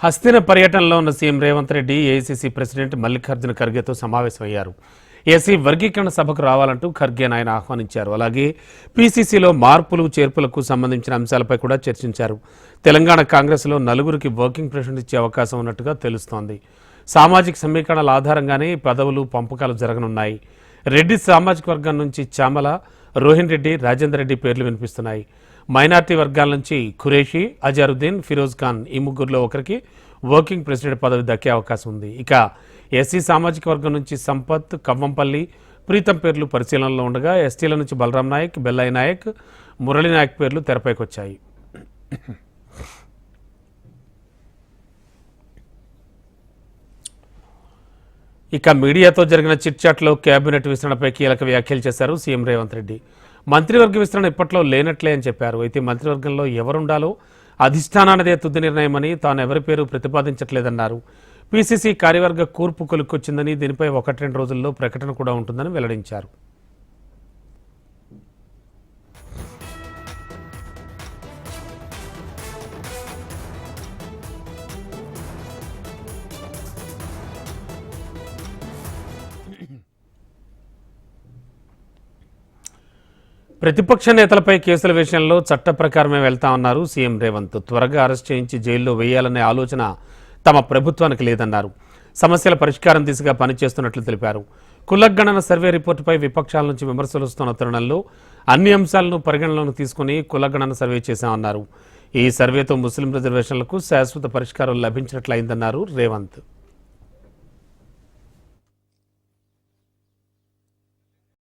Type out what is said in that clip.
హస్తిన పర్యటనలో ఉన్న CM Revanth Reddy AICC president Mallikarjuna ఖర్గేతో సమావేశమయ్యారు. ఏసీ వర్గీకరణ సభకు రావాలంటూ ఖర్గే ఆయన ఆహ్వానించారు. అలాగే పీసీసీలో మార్పులు చేర్పులకు సంబంధించిన అంశాలపై కూడా చర్చించారు. తెలంగాణ కాంగ్రెస్లో నలుగురికి వర్కింగ్ ప్రెసిడెంట్ ఇచ్చే అవకాశం ఉన్నట్టుగా తెలుస్తోంది. సామాజిక సమీకరణల ఆధారంగానే పదవులు పంపకాలు జరగనున్నాయి. రెడ్డి సామాజిక వర్గం నుంచి చామల, రోహిన్ రెడ్డి, రాజేందర్ రెడ్డి పేర్లు వినిపిస్తున్నాయి. మైనార్టీ వర్గాల నుంచి ఖురేషి, అజారుద్దీన్, ఫిరోజ్ ఖాన్ ఈ ముగ్గురులో ఒకరికి వర్కింగ్ ప్రెసిడెంట్ పదవి దక్కే అవకాశం ఉంది. ఇక ఎస్సీ సామాజిక వర్గం నుంచి సంపత్, కవ్వంపల్లి, ప్రీతం పేర్లు పరిశీలనలో ఉండగా ఎస్టీల నుంచి బలరాం నాయక్, బెల్లయ్య నాయక్, మురళీ నాయక్ పేర్లు తెరపైకొచ్చాయి. ఇక మీడియాతో జరిగిన చిట్చాట్లో కేబినెట్ విస్తరణపై కీలక వ్యాఖ్యలు చేశారు సీఎం రేవంత్ రెడ్డి. మంత్రివర్గ విస్తరణ ఇప్పట్లో లేనట్లే అని చెప్పారు. అయితే మంత్రివర్గంలో ఎవరుండాలో అధిష్టానానిదే తుది నిర్ణయమని, తాను ఎవరి పేరు ప్రతిపాదించట్లేదన్నారు. పీసీసీ కార్యవర్గ కూర్పు కొలుక్కొచ్చిందని, దీనిపై 1-2 రోజుల్లో ప్రకటన కూడా ఉంటుందని వెల్లడించారు. ప్రతిపక్ష నేతలపై కేసుల విషయంలో చట్ట ప్రకారమే వెళ్తామన్నారు సీఎం రేవంత్. త్వరగా అరెస్ట్ చేయించి జైల్లో వేయాలనే ఆలోచన తమ ప్రభుత్వానికి లేదన్నారు. సమస్యల పరిష్కారం దిశగా పనిచేస్తున్నట్లు తెలిపారు. కులగణన సర్వే రిపోర్టుపై విపక్షాల నుంచి విమర్శలు వస్తున్న తరుణంలో అన్ని అంశాలను పరిగణనలోకి తీసుకుని కులగణన సర్వే చేశామన్నారు. ఈ సర్వేతో ముస్లిం రిజర్వేషన్లకు శాశ్వత పరిష్కారం లభించినట్లయిందన్నారు రేవంత్.